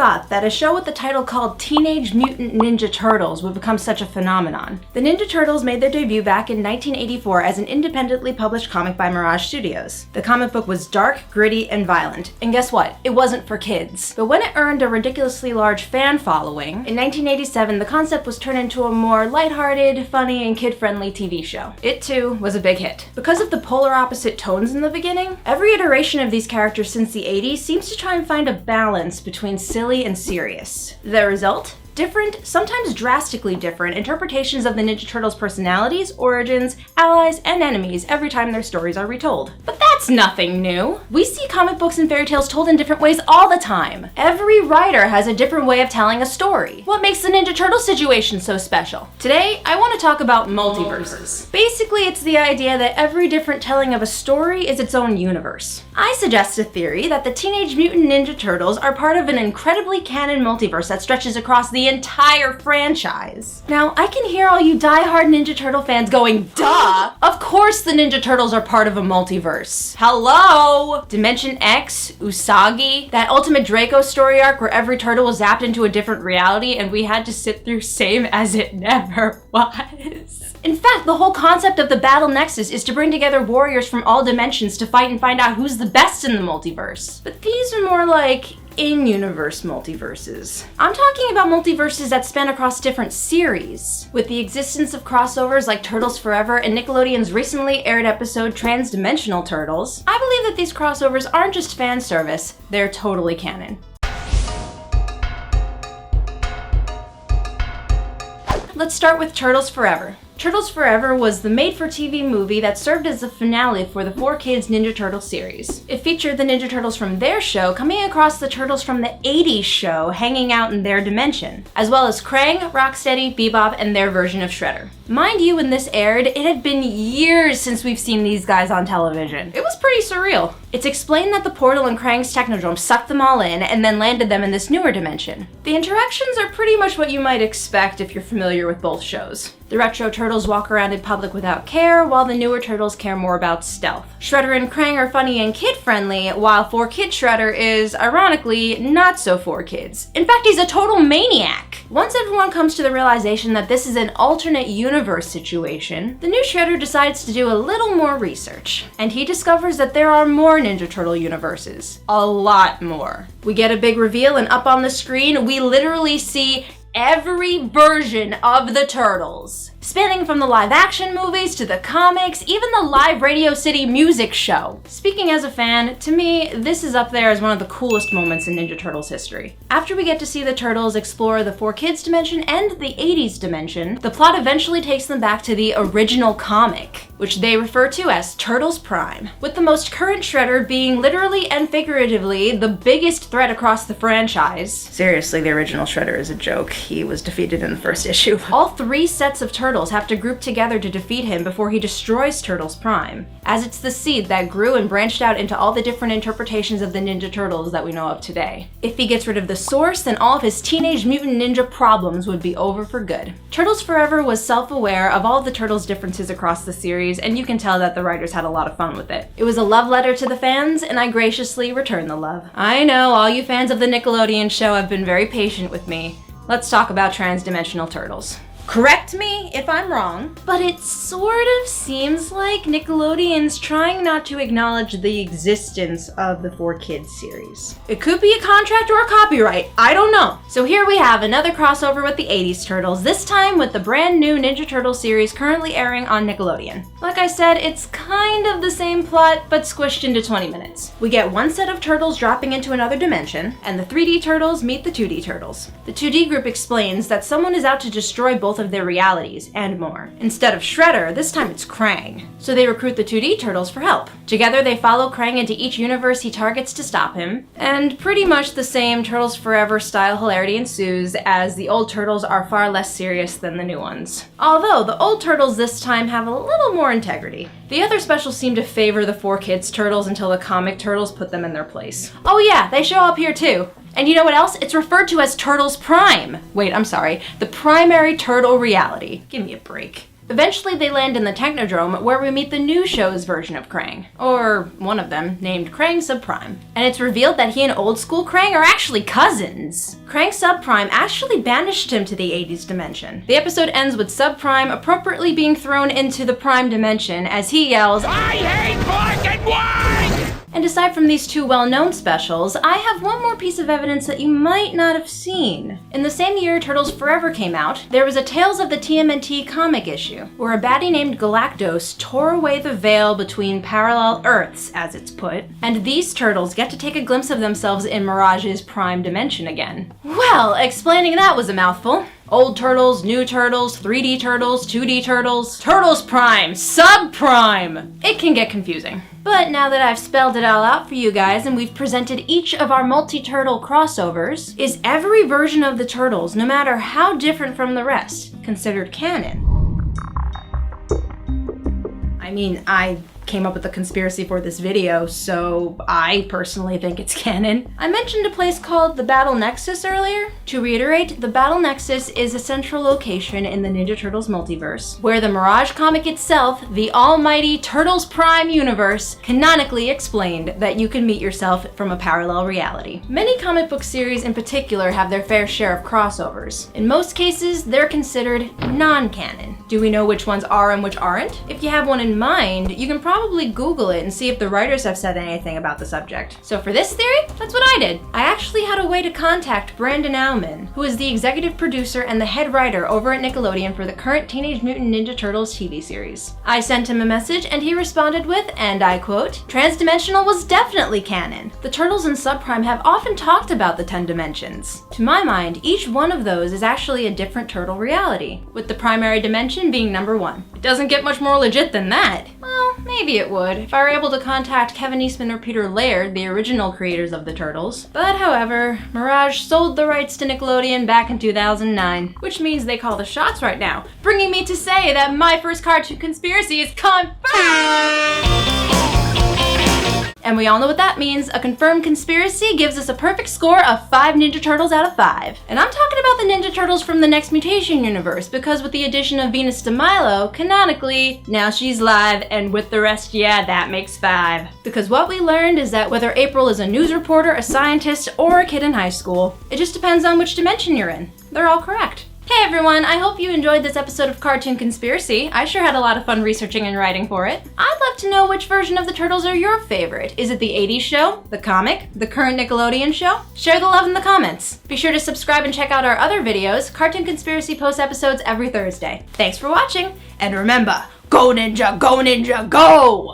thought that a show with the title called Teenage Mutant Ninja Turtles would become such a phenomenon? The Ninja Turtles made their debut back in 1984 as an independently published comic by Mirage Studios. The comic book was dark, gritty, and violent. And guess what? It wasn't for kids. But when it earned a ridiculously large fan following, in 1987 the concept was turned into a more lighthearted, funny, and kid-friendly TV show. It too was a big hit. Because of the polar opposite tones in the beginning, every iteration of these characters since the 80s seems to try and find a balance between silly and serious. The result? Different, sometimes drastically different, interpretations of the Ninja Turtles' personalities, origins, allies, and enemies every time their stories are retold. But that's nothing new. We see comic books and fairy tales told in different ways all the time. Every writer has a different way of telling a story. What makes the Ninja Turtle situation so special? Today, I want to talk about multiverses. Basically, it's the idea that every different telling of a story is its own universe. I suggest a theory that the Teenage Mutant Ninja Turtles are part of an incredibly canon multiverse that stretches across the entire franchise. Now, I can hear all you die-hard Ninja Turtle fans going, duh! Of course the Ninja Turtles are part of a multiverse. Hello! Dimension X, Usagi, that Ultimate Draco story arc where every turtle was zapped into a different reality and we had to sit through same as it never was. In fact, the whole concept of the Battle Nexus is to bring together warriors from all dimensions to fight and find out who's the best in the multiverse. But these are more like in-universe multiverses. I'm talking about multiverses that span across different series. With the existence of crossovers like Turtles Forever and Nickelodeon's recently aired episode Trans-Dimensional Turtles, I believe that these crossovers aren't just fan service, they're totally canon. Let's start with Turtles Forever. Turtles Forever was the made-for-TV movie that served as the finale for the 4Kids Ninja Turtle series. It featured the Ninja Turtles from their show coming across the Turtles from the 80s show hanging out in their dimension, as well as Krang, Rocksteady, Bebop, and their version of Shredder. Mind you, when this aired, it had been years since we've seen these guys on television. It was pretty surreal. It's explained that the portal in Krang's Technodrome sucked them all in and then landed them in this newer dimension. The interactions are pretty much what you might expect if you're familiar with both shows. The retro Turtles walk around in public without care, while the newer Turtles care more about stealth. Shredder and Krang are funny and kid-friendly, while 4-Kid Shredder is, ironically, not so 4Kids. In fact, he's a total maniac! Once everyone comes to the realization that this is an alternate universe situation, the new Shredder decides to do a little more research. And he discovers that there are more Ninja Turtle universes. A lot more. We get a big reveal, and up on the screen, we literally see every version of the Turtles. Spanning from the live-action movies to the comics, even the live Radio City music show. Speaking as a fan, to me, this is up there as one of the coolest moments in Ninja Turtles history. After we get to see the Turtles explore the 4Kids dimension and the 80s dimension, the plot eventually takes them back to the original comic, which they refer to as Turtles Prime, with the most current Shredder being literally and figuratively the biggest threat across the franchise. Seriously, the original Shredder is a joke. He was defeated in the first issue. All 3 sets of Turtles have to group together to defeat him before he destroys Turtles Prime, as it's the seed that grew and branched out into all the different interpretations of the Ninja Turtles that we know of today. If he gets rid of the source, then all of his Teenage Mutant Ninja problems would be over for good. Turtles Forever was self-aware of all of the Turtles' differences across the series, and you can tell that the writers had a lot of fun with it. It was a love letter to the fans, and I graciously returned the love. I know all you fans of the Nickelodeon show have been very patient with me. Let's talk about Trans-Dimensional Turtles. Correct me if I'm wrong, but it sort of seems like Nickelodeon's trying not to acknowledge the existence of the 4Kids series. It could be a contract or a copyright, I don't know. So here we have another crossover with the 80s Turtles, this time with the brand new Ninja Turtle series currently airing on Nickelodeon. Like I said, it's kind of the same plot, but squished into 20 minutes. We get one set of Turtles dropping into another dimension, and the 3D Turtles meet the 2D Turtles. The 2D group explains that someone is out to destroy both of their realities, and more. Instead of Shredder, this time it's Krang. So they recruit the 2D Turtles for help. Together they follow Krang into each universe he targets to stop him, and pretty much the same Turtles Forever style hilarity ensues, as the old Turtles are far less serious than the new ones. Although the old Turtles this time have a little more integrity. The other specials seem to favor the 4Kids Turtles until the comic Turtles put them in their place. Oh yeah, they show up here too. And you know what else? It's referred to as Turtles Prime. Wait, I'm sorry. The primary turtle reality. Give me a break. Eventually they land in the Technodrome, where we meet the new show's version of Krang. Or one of them, named Krang Subprime. And it's revealed that he and old school Krang are actually cousins. Krang Subprime actually banished him to the 80s dimension. The episode ends with Subprime appropriately being thrown into the Prime dimension as he yells, "I hate black and white!" And aside from these two well-known specials, I have one more piece of evidence that you might not have seen. In the same year Turtles Forever came out, there was a Tales of the TMNT comic issue, where a baddie named Galactos tore away the veil between parallel Earths, as it's put, and these turtles get to take a glimpse of themselves in Mirage's Prime dimension again. Well, explaining that was a mouthful. Old turtles, new turtles, 3D turtles, 2D turtles, Turtles Prime, Subprime! It can get confusing. But now that I've spelled it all out for you guys and we've presented each of our multi-turtle crossovers, is every version of the Turtles, no matter how different from the rest, considered canon? I mean, I came up with the conspiracy for this video, so I personally think it's canon. I mentioned a place called the Battle Nexus earlier. To reiterate, the Battle Nexus is a central location in the Ninja Turtles multiverse, where the Mirage comic itself, the almighty Turtles Prime universe, canonically explained that you can meet yourself from a parallel reality. Many comic book series in particular have their fair share of crossovers. In most cases, they're considered non-canon. Do we know which ones are and which aren't? If you have one in mind, you can probably Google it and see if the writers have said anything about the subject. So for this theory, that's what I did. I actually had a way to contact Brandon Auman, who is the executive producer and the head writer over at Nickelodeon for the current Teenage Mutant Ninja Turtles TV series. I sent him a message and he responded with, and I quote, "Transdimensional was definitely canon. The Turtles and Subprime have often talked about the 10 dimensions. To my mind, each one of those is actually a different turtle reality, with the primary dimension being number 1. It doesn't get much more legit than that." Well, maybe it would, if I were able to contact Kevin Eastman or Peter Laird, the original creators of the Turtles. But however, Mirage sold the rights to Nickelodeon back in 2009, which means they call the shots right now, bringing me to say that my first cartoon conspiracy is confirmed! And we all know what that means. A confirmed conspiracy gives us a perfect score of 5 Ninja Turtles out of 5. And I'm talking about the Ninja Turtles from the Next Mutation universe, because with the addition of Venus de Milo, canonically, now she's live, and with the rest, yeah, that makes 5. Because what we learned is that whether April is a news reporter, a scientist, or a kid in high school, it just depends on which dimension you're in. They're all correct. Hey everyone, I hope you enjoyed this episode of Cartoon Conspiracy. I sure had a lot of fun researching and writing for it. I'd love to know which version of the Turtles are your favorite. Is it the 80s show, the comic, the current Nickelodeon show? Share the love in the comments. Be sure to subscribe and check out our other videos. Cartoon Conspiracy posts episodes every Thursday. Thanks for watching, and remember, go Ninja, go Ninja, go!